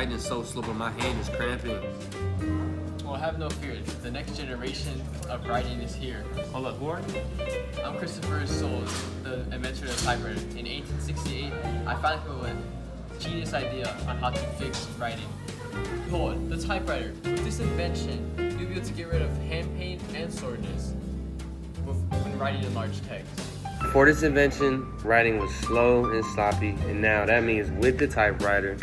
writing is so slow, but my hand is cramping. Well, have no fear. The next generation of writing is here. Hold up, who are you? I'm Christopher Souls, the inventor of the typewriter. In 1868, I finally came up with a genius idea on how to fix writing. Behold, the typewriter. With this invention, you'll be able to get rid of hand pain and soreness when writing in large text. Before this invention, writing was slow and sloppy, and now that means with the typewriter,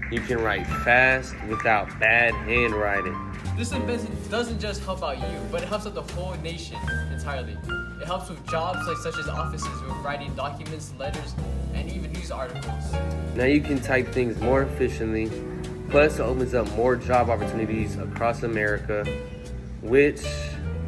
you can write fast without bad handwriting. This invention doesn't just help out you, but it helps out the whole nation entirely. It helps with jobs such as offices with writing documents, letters, and even news articles. Now you can type things more efficiently, plus it opens up more job opportunities across America, which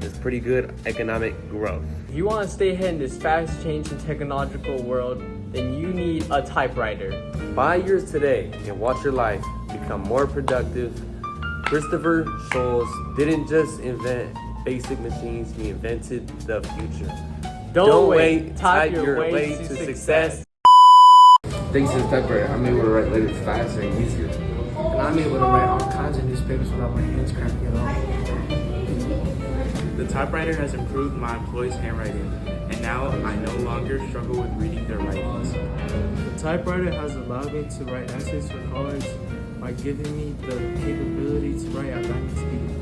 is pretty good economic growth. If you want to stay ahead in this fast-changing technological world, then you need a typewriter. Buy yours today and watch your life become more productive. Christopher Scholes didn't just invent basic machines, he invented the future. Don't wait, type your way to success. Thanks to the typewriter, I'm able to write letters faster and easier. And I'm able to write all kinds of newspapers without my hands cramping at all. The typewriter has improved my employees' handwriting, and now I no longer struggle with reading their writings. The typewriter has allowed me to write essays for college by giving me the capability to write at lightning speed.